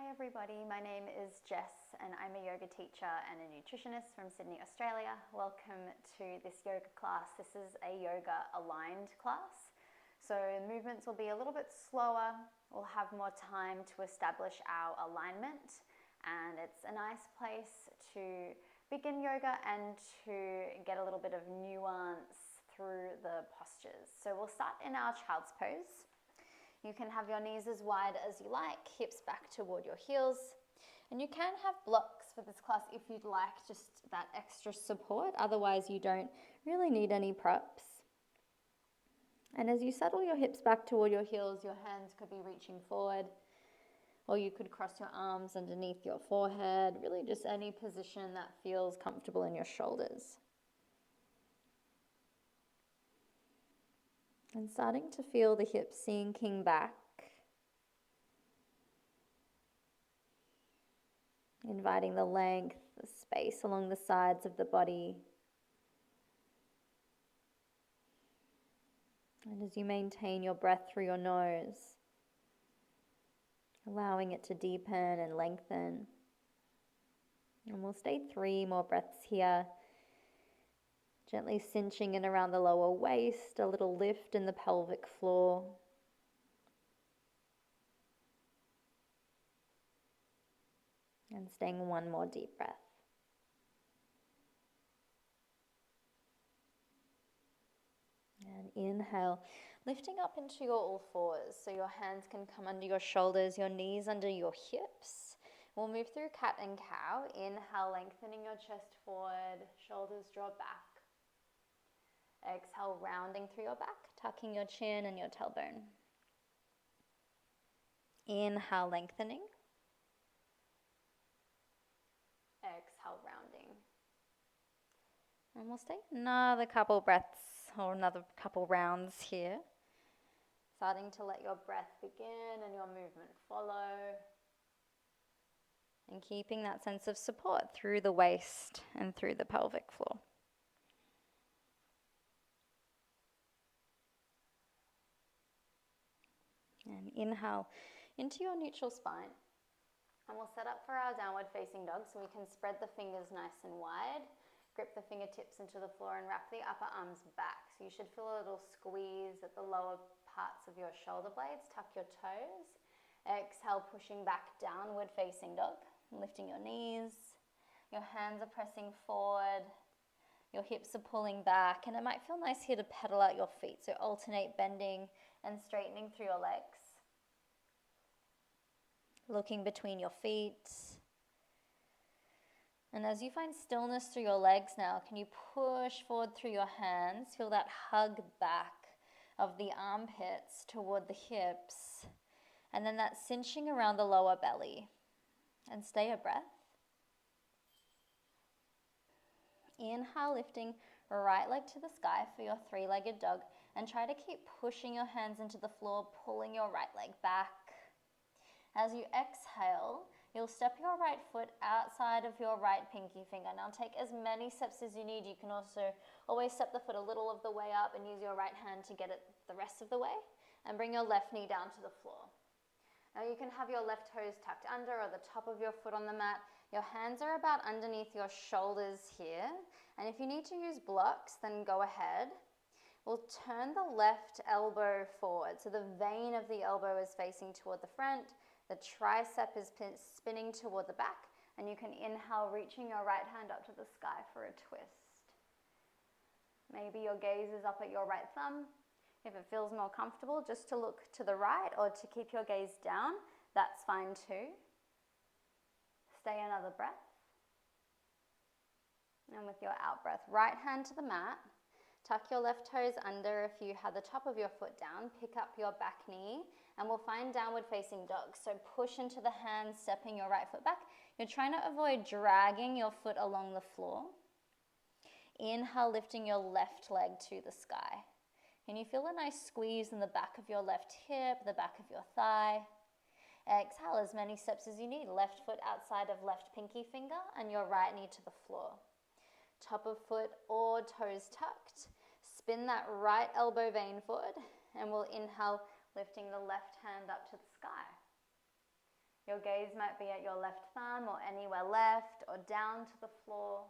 Hi everybody, my name is Jess and I'm a yoga teacher and a nutritionist from Sydney, Australia. Welcome to this yoga class. This is a yoga aligned class. So movements will be a little bit slower. We'll have more time to establish our alignment, and it's a nice place to begin yoga and to get a little bit of nuance through the postures. So we'll start in our child's pose. You can have your knees as wide as you like, hips back toward your heels. And you can have blocks for this class if you'd like just that extra support. Otherwise, you don't really need any props. And as you settle your hips back toward your heels, your hands could be reaching forward, or you could cross your arms underneath your forehead, really just any position that feels comfortable in your shoulders. And starting to feel the hips sinking back. Inviting the length, the space along the sides of the body. And as you maintain your breath through your nose, allowing it to deepen and lengthen. And we'll stay 3 more breaths here. Gently cinching in around the lower waist, a little lift in the pelvic floor. And staying 1 more deep breath. And inhale, lifting up into your all fours. So your hands can come under your shoulders, your knees under your hips. We'll move through cat and cow. Inhale, lengthening your chest forward, shoulders draw back. Exhale, rounding through your back, tucking your chin and your tailbone. Inhale, lengthening. Exhale, rounding. And we'll stay another couple breaths or another couple rounds here. Starting to let your breath begin and your movement follow. And keeping that sense of support through the waist and through the pelvic floor. And inhale into your neutral spine. And we'll set up for our downward facing dog, so we can spread the fingers nice and wide. Grip the fingertips into the floor and wrap the upper arms back. So you should feel a little squeeze at the lower parts of your shoulder blades. Tuck your toes. Exhale, pushing back, downward facing dog. Lifting your knees. Your hands are pressing forward. Your hips are pulling back, and it might feel nice here to pedal out your feet. So alternate bending and straightening through your legs. Looking between your feet. And as you find stillness through your legs now, can you push forward through your hands? Feel that hug back of the armpits toward the hips. And then that cinching around the lower belly. And stay a breath. Inhale, lifting right leg to the sky for your 3-legged dog. And try to keep pushing your hands into the floor, pulling your right leg back. As you exhale, you'll step your right foot outside of your right pinky finger. Now take as many steps as you need. You can also always step the foot a little of the way up and use your right hand to get it the rest of the way. And bring your left knee down to the floor. Now you can have your left toes tucked under or the top of your foot on the mat. Your hands are about underneath your shoulders here. And if you need to use blocks, then go ahead. We'll turn the left elbow forward. So the vein of the elbow is facing toward the front. The tricep is spinning toward the back. And you can inhale, reaching your right hand up to the sky for a twist. Maybe your gaze is up at your right thumb. If it feels more comfortable, just to look to the right or to keep your gaze down, that's fine too. Stay another breath. And with your out breath, right hand to the mat. Tuck your left toes under if you have the top of your foot down. Pick up your back knee and we'll find downward facing dog. So push into the hands, stepping your right foot back. You're trying to avoid dragging your foot along the floor. Inhale, lifting your left leg to the sky. And you feel a nice squeeze in the back of your left hip, the back of your thigh. Exhale as many steps as you need. Left foot outside of left pinky finger and your right knee to the floor. Top of foot or toes tucked. Spin that right elbow vein forward and we'll inhale, lifting the left hand up to the sky. Your gaze might be at your left thumb or anywhere left or down to the floor.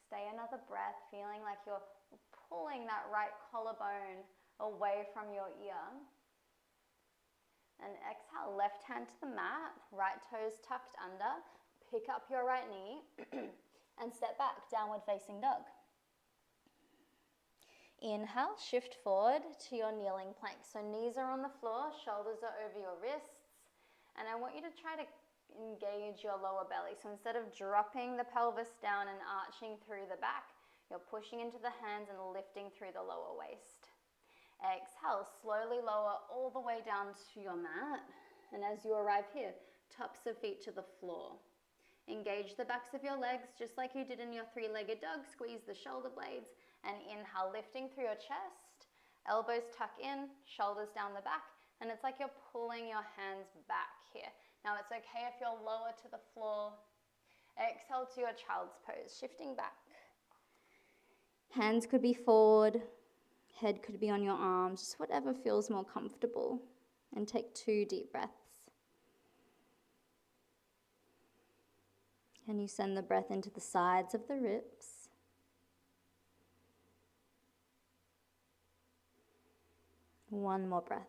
Stay another breath, feeling like you're pulling that right collarbone away from your ear. And exhale, left hand to the mat, right toes tucked under. Pick up your right knee and step back, downward facing dog. Inhale, shift forward to your kneeling plank. So knees are on the floor, shoulders are over your wrists. And I want you to try to engage your lower belly. So instead of dropping the pelvis down and arching through the back, you're pushing into the hands and lifting through the lower waist. Exhale, slowly lower all the way down to your mat. And as you arrive here, tops of feet to the floor. Engage the backs of your legs just like you did in your three-legged dog. Squeeze the shoulder blades. And inhale, lifting through your chest, elbows tuck in, shoulders down the back, and it's like you're pulling your hands back here. Now it's okay if you're lower to the floor. Exhale to your child's pose, shifting back. Hands could be forward, head could be on your arms, just whatever feels more comfortable. And take 2 deep breaths. And you send the breath into the sides of the ribs. One more breath.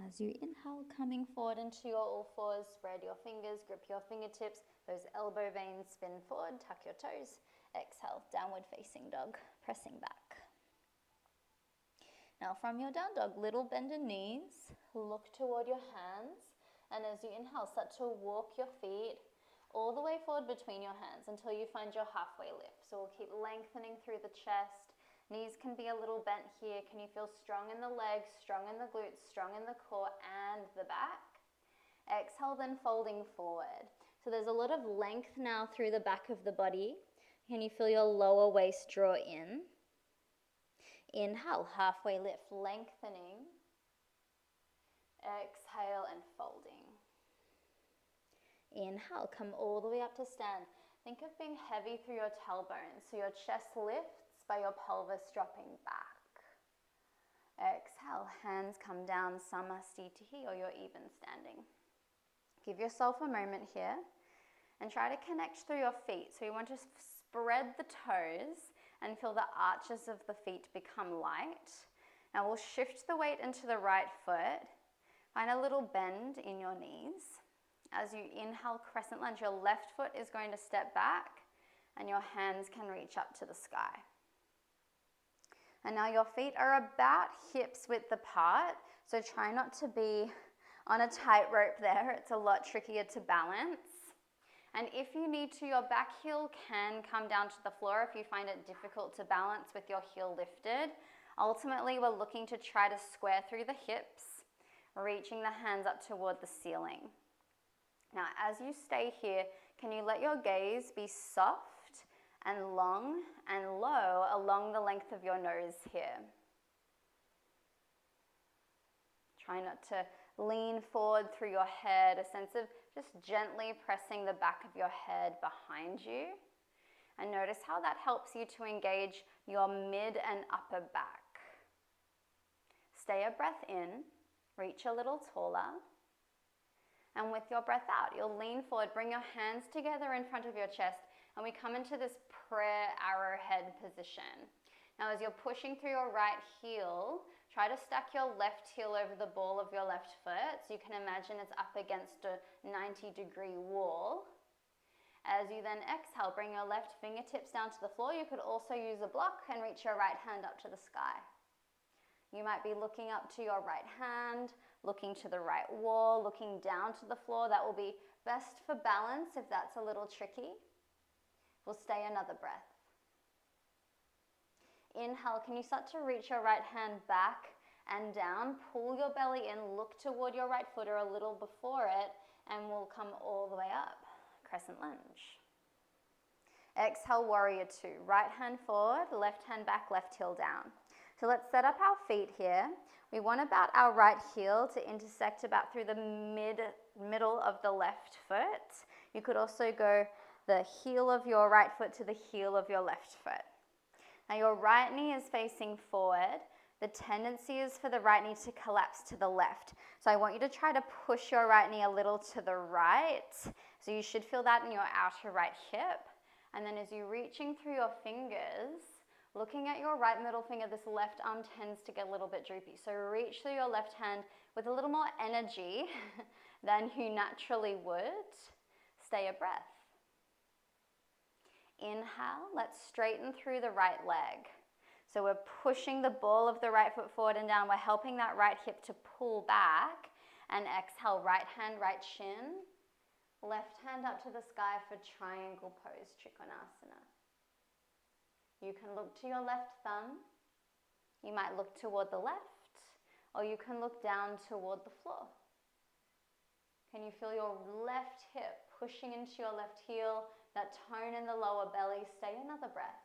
As you inhale, coming forward into your all fours, spread your fingers, grip your fingertips, those elbow veins spin forward, tuck your toes. Exhale, downward facing dog, pressing back. Now from your down dog, little bend in knees, look toward your hands, and as you inhale, start to walk your feet all the way forward between your hands until you find your halfway lift. So we'll keep lengthening through the chest. Knees can be a little bent here. Can you feel strong in the legs, strong in the glutes, strong in the core and the back? Exhale, then folding forward. So there's a lot of length now through the back of the body. Can you feel your lower waist draw in? Inhale, halfway lift, lengthening. Exhale and folding. Inhale, come all the way up to stand. Think of being heavy through your tailbone, so your chest lifts by your pelvis dropping back. Exhale, hands come down, samasthiti, or you're even standing. Give yourself a moment here and try to connect through your feet. So you want to spread the toes and feel the arches of the feet become light. Now we'll shift the weight into the right foot. Find a little bend in your knees. As you inhale, crescent lunge, your left foot is going to step back and your hands can reach up to the sky. And now your feet are about hips width apart, so try not to be on a tightrope there. It's a lot trickier to balance. And if you need to, your back heel can come down to the floor if you find it difficult to balance with your heel lifted. Ultimately, we're looking to try to square through the hips, reaching the hands up toward the ceiling. Now, as you stay here, can you let your gaze be soft and long and low along the length of your nose here? Try not to lean forward through your head, a sense of just gently pressing the back of your head behind you. And notice how that helps you to engage your mid and upper back. Stay a breath in, reach a little taller. And with your breath out, you'll lean forward, bring your hands together in front of your chest, and we come into this prayer arrowhead position. Now, as you're pushing through your right heel, try to stack your left heel over the ball of your left foot, so you can imagine it's up against a 90-degree wall. As you then exhale, bring your left fingertips down to the floor. You could also use a block and reach your right hand up to the sky. You might be looking up to your right hand, looking to the right wall, looking down to the floor. That will be best for balance if that's a little tricky. We'll stay another breath. Inhale, can you start to reach your right hand back and down? Pull your belly in, look toward your right foot or a little before it, and we'll come all the way up. Crescent lunge. Exhale, warrior two. Right hand forward, left hand back, left heel down. So let's set up our feet here. We want about our right heel to intersect about through the middle of the left foot. You could also go the heel of your right foot to the heel of your left foot. Now your right knee is facing forward. the tendency is for the right knee to collapse to the left. So I want you to try to push your right knee a little to the right. So you should feel that in your outer right hip. And then as you're reaching through your fingers, looking at your right middle finger, this left arm tends to get a little bit droopy. So reach through your left hand with a little more energy than you naturally would. Stay a breath. Inhale, let's straighten through the right leg. So we're pushing the ball of the right foot forward and down. We're helping that right hip to pull back. And exhale, right hand, right shin. Left hand up to the sky for triangle pose, Trikonasana. You can look to your left thumb. You might look toward the left, or you can look down toward the floor. Can you feel your left hip pushing into your left heel, that tone in the lower belly? Stay another breath.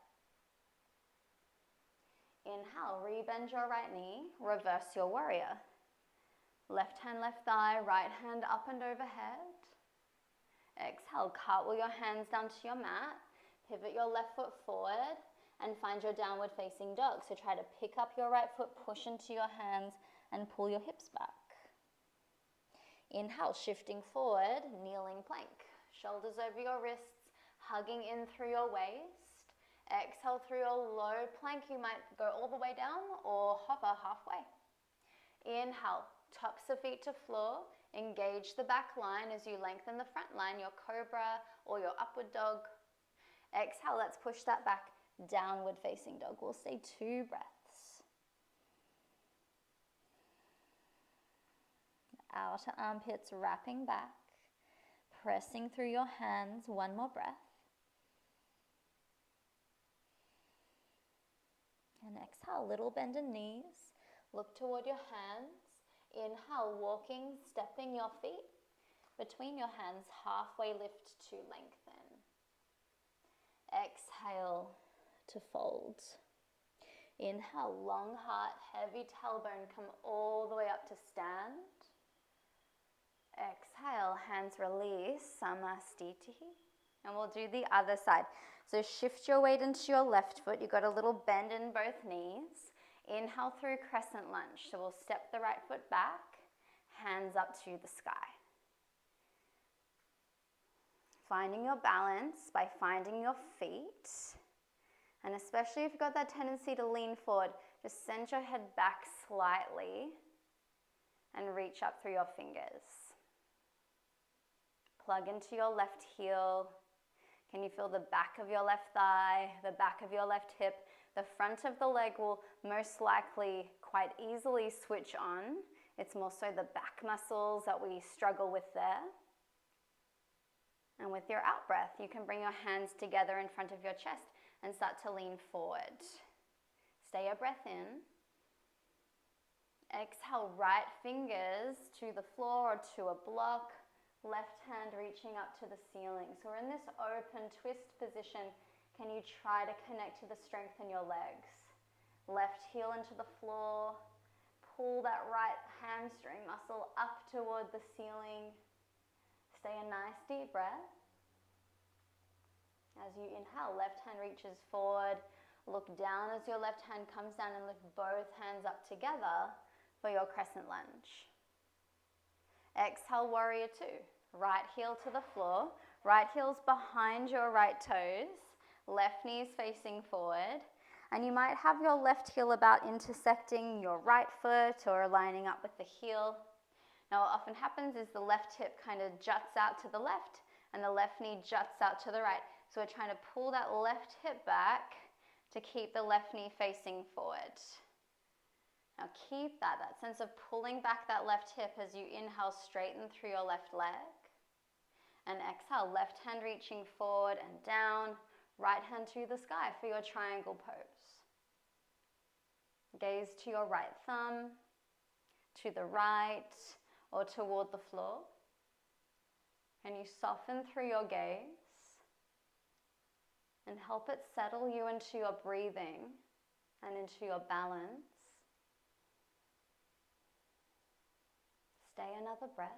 Inhale, rebend your right knee, reverse your warrior. Left hand, left thigh, right hand up and overhead. Exhale, cartwheel your hands down to your mat, pivot your left foot forward, and find your downward facing dog. So try to pick up your right foot, push into your hands, and pull your hips back. Inhale, shifting forward, kneeling plank. Shoulders over your wrists, hugging in through your waist. Exhale through your low plank. You might go all the way down or hover halfway. Inhale, tops of feet to floor. Engage the back line as you lengthen the front line, your cobra or your upward dog. Exhale, let's push that back, downward facing dog. We'll stay 2 breaths. Outer armpits wrapping back, pressing through your hands. 1 more breath. And exhale, little bend in knees. Look toward your hands. Inhale, walking, stepping your feet between your hands, halfway lift to lengthen. Exhale to fold. Inhale, long heart, heavy tailbone, come all the way up to stand. Exhale, hands release, Samastiti. And we'll do the other side. So shift your weight into your left foot. You've got a little bend in both knees. Inhale through crescent lunge. So we'll step the right foot back, hands up to the sky. Finding your balance by finding your feet. And especially if you've got that tendency to lean forward, just send your head back slightly and reach up through your fingers. Plug into your left heel. Can you feel the back of your left thigh, the back of your left hip? The front of the leg will most likely quite easily switch on. It's more so the back muscles that we struggle with there. And with your out breath, you can bring your hands together in front of your chest and start to lean forward. Stay a breath in. Exhale, right fingers to the floor or to a block. Left hand reaching up to the ceiling. So we're in this open twist position. Can you try to connect to the strength in your legs? Left heel into the floor. Pull that right hamstring muscle up toward the ceiling. Stay a nice deep breath. As you inhale, left hand reaches forward. Look down as your left hand comes down and lift both hands up together for your crescent lunge. Exhale, warrior 2. Right heel to the floor. Right heel's behind your right toes. Left knee is facing forward. And you might have your left heel about intersecting your right foot or lining up with the heel. Now what often happens is the left hip kind of juts out to the left and the left knee juts out to the right. So we're trying to pull that left hip back to keep the left knee facing forward. Now keep that sense of pulling back that left hip as you inhale, straighten through your left leg. And exhale, left hand reaching forward and down, right hand to the sky for your triangle pose. Gaze to your right thumb, to the right, or toward the floor. And you soften through your gaze and help it settle you into your breathing and into your balance. Stay another breath.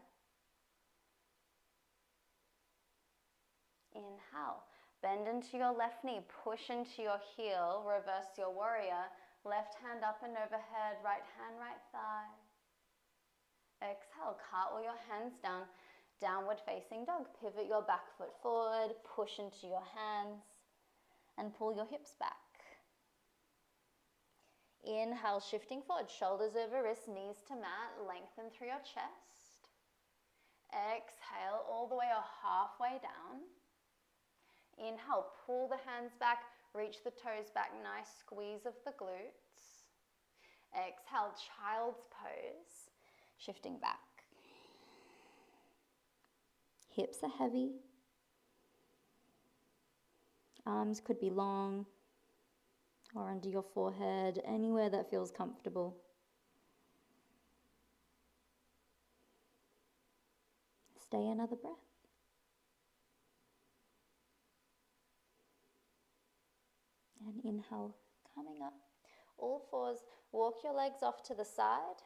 Inhale, bend into your left knee, push into your heel, reverse your warrior. Left hand up and overhead, right hand, right thigh. Exhale, cartwheel your hands down, downward facing dog. Pivot your back foot forward, push into your hands, and pull your hips back. Inhale, shifting forward, shoulders over wrists, knees to mat, lengthen through your chest. Exhale, all the way or halfway down. Inhale, pull the hands back, reach the toes back, nice squeeze of the glutes. Exhale, child's pose, shifting back. Hips are heavy. Arms could be long or under your forehead, anywhere that feels comfortable. Stay another breath. And inhale, coming up. All fours, walk your legs off to the side.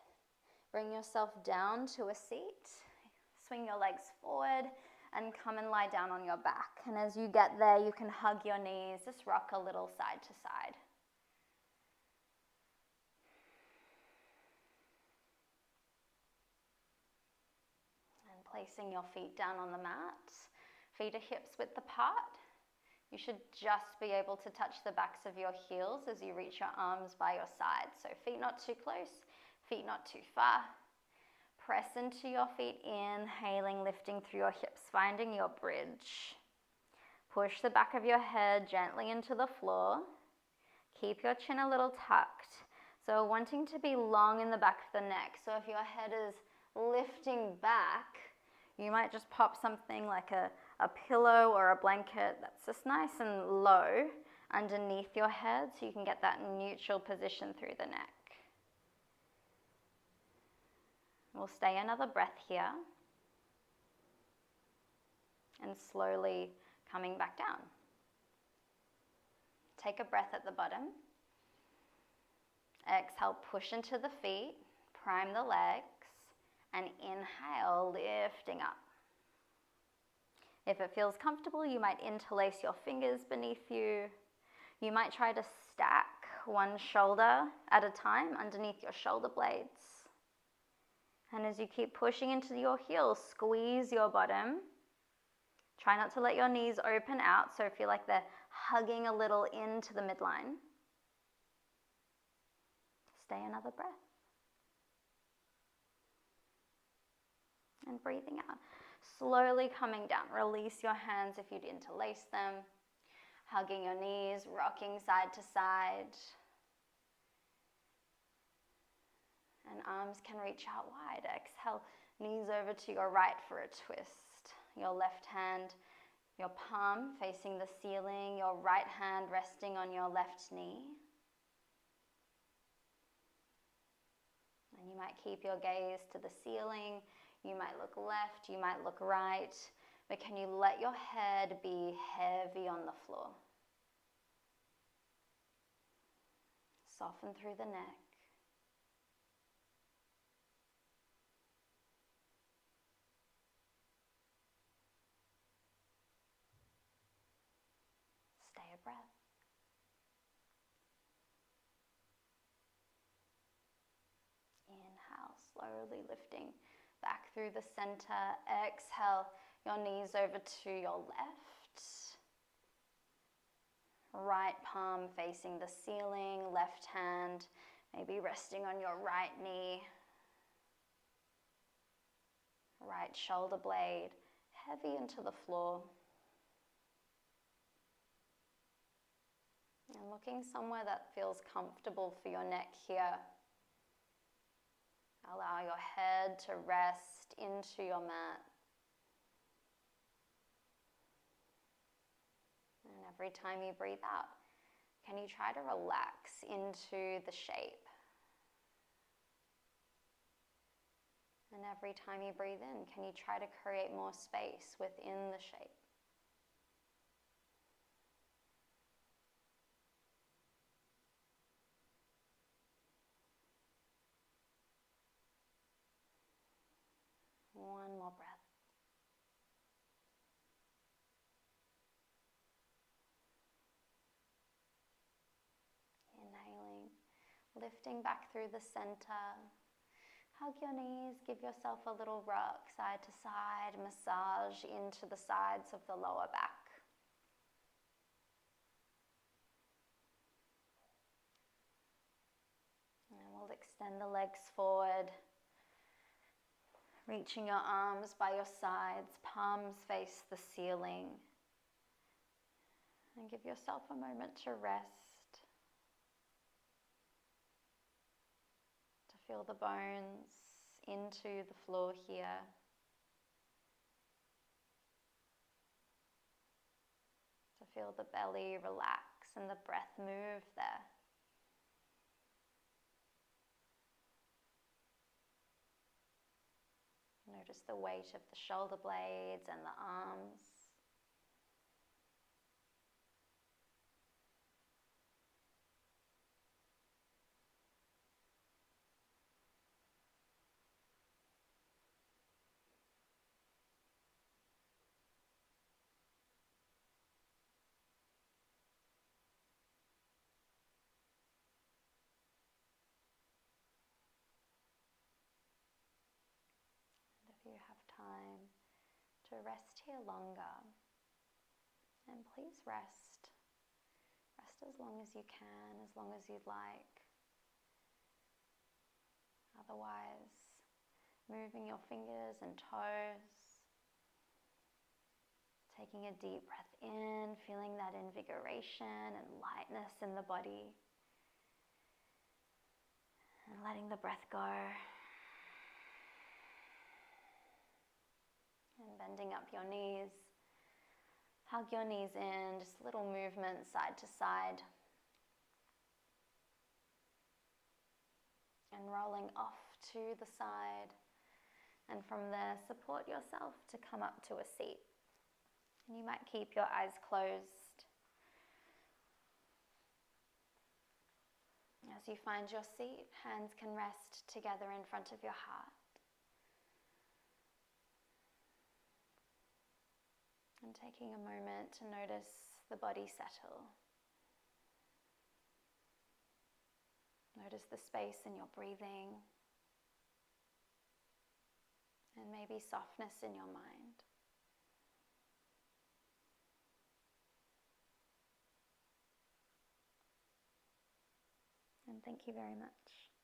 Bring yourself down to a seat. Swing your legs forward and come and lie down on your back. And as you get there, you can hug your knees, just rock a little side to side. And placing your feet down on the mat. Feet are hips width apart. You should just be able to touch the backs of your heels as you reach your arms by your sides. So feet not too close, feet not too far. Press into your feet, inhaling, lifting through your hips, finding your bridge. Push the back of your head gently into the floor. Keep your chin a little tucked. So wanting to be long in the back of the neck. So if your head is lifting back, you might just pop something like a pillow or a blanket that's just nice and low underneath your head so you can get that neutral position through the neck. We'll stay another breath here and slowly coming back down. Take a breath at the bottom. Exhale, push into the feet, prime the legs, and inhale, lifting up. If it feels comfortable, you might interlace your fingers beneath you. You might try to stack one shoulder at a time underneath your shoulder blades. And as you keep pushing into your heels, squeeze your bottom. Try not to let your knees open out, so feel like they're hugging a little into the midline. Stay another breath. And breathing out. Slowly coming down. Release your hands if you'd interlace them. Hugging your knees, rocking side to side. And arms can reach out wide. Exhale, knees over to your right for a twist. Your left hand, your palm facing the ceiling, your right hand resting on your left knee. And you might keep your gaze to the ceiling. You might look left, you might look right. But can you let your head be heavy on the floor? Soften through the neck. Stay a breath. Inhale, slowly lifting back through the center. Exhale, your knees over to your left. Right palm facing the ceiling, left hand maybe resting on your right knee. Right shoulder blade heavy into the floor. And looking somewhere that feels comfortable for your neck here. Allow your head to rest into your mat. And every time you breathe out, can you try to relax into the shape? And every time you breathe in, can you try to create more space within the shape? One more breath. Inhaling lifting back through the center. Hug your knees, give yourself a little rock, side to side, massage into the sides of the lower back. And we'll extend the legs forward, reaching your arms by your sides, palms face the ceiling. And give yourself a moment to rest, to feel the bones into the floor here. To feel the belly relax and the breath move there. Notice the weight of the shoulder blades and the arms. If you have time to rest here longer, and please rest. Rest as long as you can, as long as you'd like. Otherwise, moving your fingers and toes, taking a deep breath in, feeling that invigoration and lightness in the body, and letting the breath go. And bending up your knees. Hug your knees in, just little movements side to side. And rolling off to the side. And from there, support yourself to come up to a seat. And you might keep your eyes closed. As you find your seat, hands can rest together in front of your heart. And taking a moment to notice the body settle. Notice the space in your breathing. And maybe softness in your mind. And thank you very much.